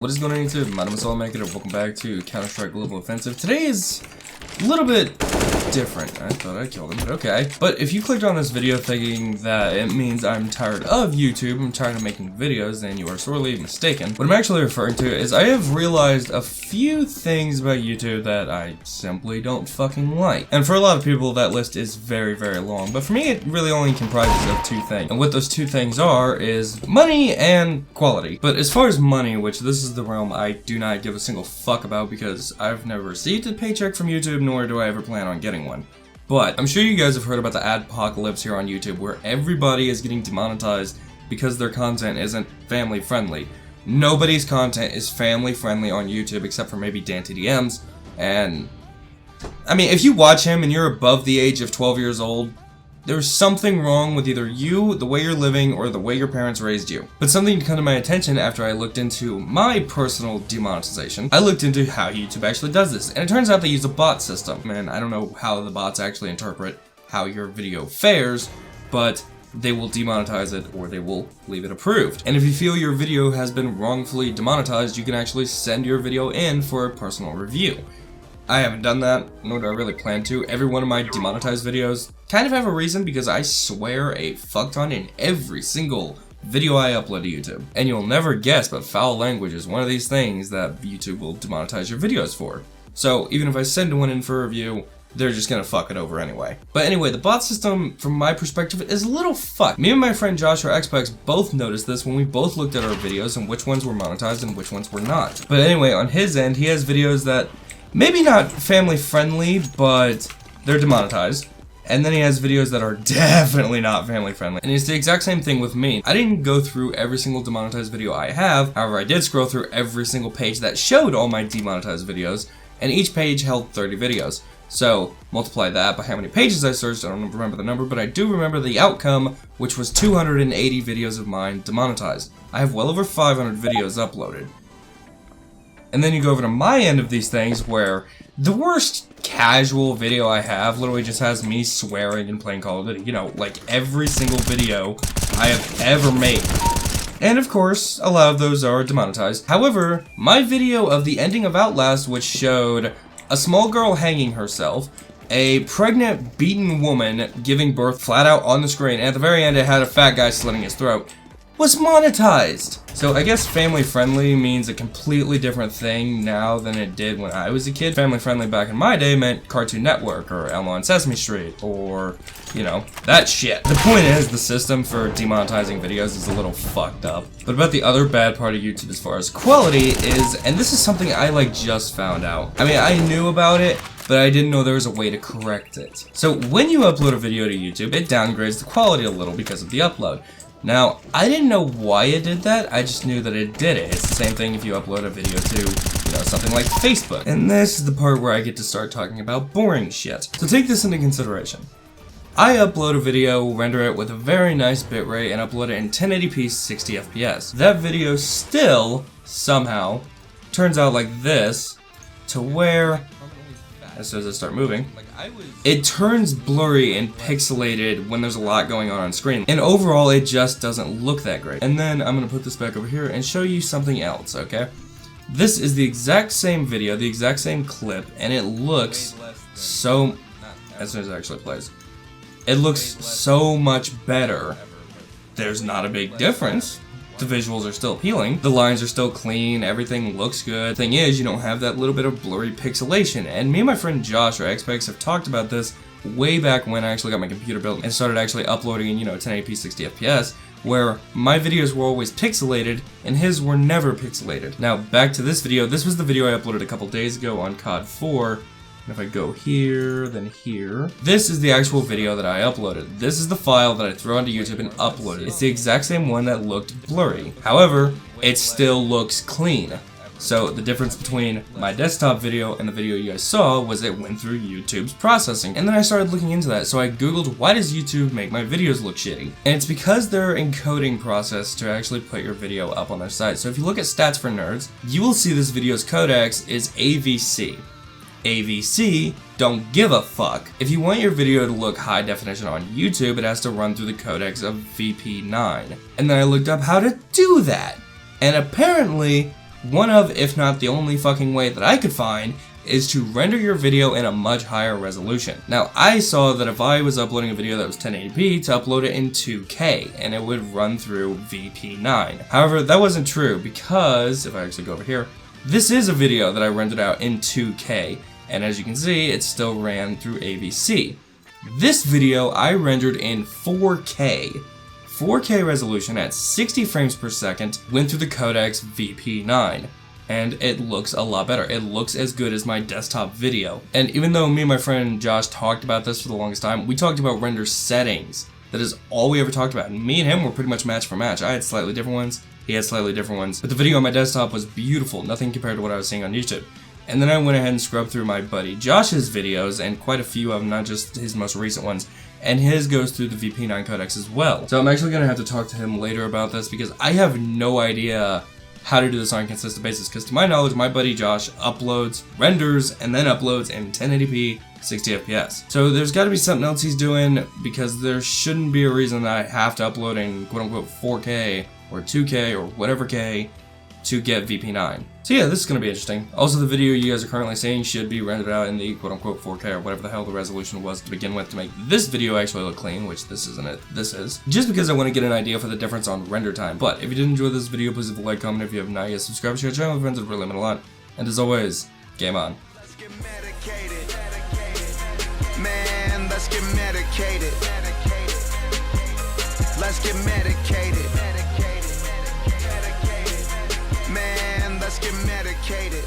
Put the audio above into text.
What is going on YouTube? My name is Maker and welcome back to Counter-Strike Global Offensive. Today is a little bit different. I thought I killed him, but okay. But if you clicked on this video thinking that it means I'm tired of YouTube, I'm tired of making videos, then you are sorely mistaken. What I'm actually referring to is I have realized a few things about YouTube that I simply don't fucking like. And for a lot of people that list is very, very long, but for me it really only comprises of two things. And what those two things are is money and quality. But as far as money, which this is the realm I do not give a single fuck about because I've never received a paycheck from YouTube, nor do I ever plan on getting one. But I'm sure you guys have heard about the adpocalypse here on YouTube where everybody is getting demonetized because their content isn't family friendly. Nobody's content is family friendly on YouTube except for maybe DanTDM's, and I mean, if you watch him and you're above the age of 12 years old, there's something wrong with either you, the way you're living, or the way your parents raised you. But something came to my attention after I looked into my personal demonetization. I looked into how YouTube actually does this, and it turns out they use a bot system. And I don't know how the bots actually interpret how your video fares, but they will demonetize it or they will leave it approved. And if you feel your video has been wrongfully demonetized, you can actually send your video in for a personal review. I haven't done that, nor do I really plan to. Every one of my demonetized videos kind of have a reason because I swear a fuck ton in every single video I upload to YouTube. And you'll never guess, but foul language is one of these things that YouTube will demonetize your videos for. So even if I send one in for a review, they're just gonna fuck it over anyway. But anyway, the bot system, from my perspective, is a little fucked. Me and my friend Joshua Xbox both noticed this when we both looked at our videos and which ones were monetized and which ones were not. But anyway, on his end, he has videos that maybe not family friendly, but they're demonetized. And then he has videos that are definitely not family friendly. And it's the exact same thing with me. I didn't go through every single demonetized video I have. However, I did scroll through every single page that showed all my demonetized videos, and each page held 30 videos. So multiply that by how many pages I searched. I don't remember the number, but I do remember the outcome, which was 280 videos of mine demonetized. I have well over 500 videos uploaded. And then you go over to my end of these things where the worst casual video I have literally just has me swearing and playing Call of Duty. You know, like every single video I have ever made. And of course, a lot of those are demonetized. However, my video of the ending of Outlast, which showed a small girl hanging herself, a pregnant, beaten woman giving birth flat out on the screen, and at the very end it had a fat guy slitting his throat, was monetized. So I guess family friendly means a completely different thing now than it did when I was a kid. Family friendly back in my day meant Cartoon Network or Elmo on Sesame Street or, you know, that shit. The point is the system for demonetizing videos is a little fucked up. But about the other bad part of YouTube as far as quality is, and this is something I like just found out. I mean, I knew about it, but I didn't know there was a way to correct it. So when you upload a video to YouTube, it downgrades the quality a little because of the upload. Now, I didn't know why it did that, I just knew that it did it. It's the same thing if you upload a video to, you know, something like Facebook. And this is the part where I get to start talking about boring shit. So take this into consideration. I upload a video, render it with a very nice bitrate, and upload it in 1080p 60 FPS. That video still, somehow, turns out like this, to where, as soon as I start moving, it turns blurry and pixelated when there's a lot going on screen. And overall, it just doesn't look that great. And then I'm gonna put this back over here and show you something else, okay? This is the exact same video, the exact same clip, and it looks so, as soon as it actually plays, it looks so much better. There's not a big difference. The visuals are still appealing, the lines are still clean, everything looks good. Thing is, you don't have that little bit of blurry pixelation, and me and my friend Josh, or Xbox, have talked about this way back when I actually got my computer built and started actually uploading in, you know, 1080p 60 FPS, where my videos were always pixelated and his were never pixelated. Now, back to this video. This was the video I uploaded a couple days ago on COD 4. If I go here, then here. This is the actual video that I uploaded. This is the file that I threw onto YouTube and uploaded. It's the exact same one that looked blurry. However, it still looks clean. So the difference between my desktop video and the video you guys saw was it went through YouTube's processing. And then I started looking into that. So I googled, why does YouTube make my videos look shitty? And it's because their encoding process to actually put your video up on their site. So if you look at Stats for Nerds, you will see this video's codecs is AVC. AVC don't give a fuck. If you want your video to look high definition on YouTube, it has to run through the codecs of VP9. And then I looked up how to do that. And apparently, one of, if not the only fucking way that I could find, is to render your video in a much higher resolution. Now, I saw that if I was uploading a video that was 1080p, to upload it in 2K, and it would run through VP9. However, that wasn't true, because, if I actually go over here, this is a video that I rendered out in 2K, and as you can see, it still ran through AVC. This video I rendered in 4K. 4K resolution at 60 frames per second, went through the codecs VP9. And it looks a lot better. It looks as good as my desktop video. And even though me and my friend Josh talked about this for the longest time, we talked about render settings. That is all we ever talked about. And me and him were pretty much match for match. I had slightly different ones, he had slightly different ones. But the video on my desktop was beautiful, nothing compared to what I was seeing on YouTube. And then I went ahead and scrubbed through my buddy Josh's videos, and quite a few of them, not just his most recent ones, and his goes through the VP9 codecs as well. So I'm actually going to have to talk to him later about this, because I have no idea how to do this on a consistent basis, because to my knowledge, my buddy Josh uploads, renders, and then uploads in 1080p, 60 FPS. So there's got to be something else he's doing, because there shouldn't be a reason that I have to upload in quote-unquote 4K, or 2K, or whatever K, to get VP9. So yeah, this is going to be interesting. Also, the video you guys are currently seeing should be rendered out in the quote-unquote 4K or whatever the hell the resolution was to begin with to make this video actually look clean, which this isn't it, this is. Just because I want to get an idea for the difference on render time. But if you did enjoy this video, please leave a like, comment. If you have not yet, subscribe to our channel. My friends, it really meant a lot. And as always, game on. Let's get medicated. Man, let's get medicated. Let's get medicated. Man, let's get medicated.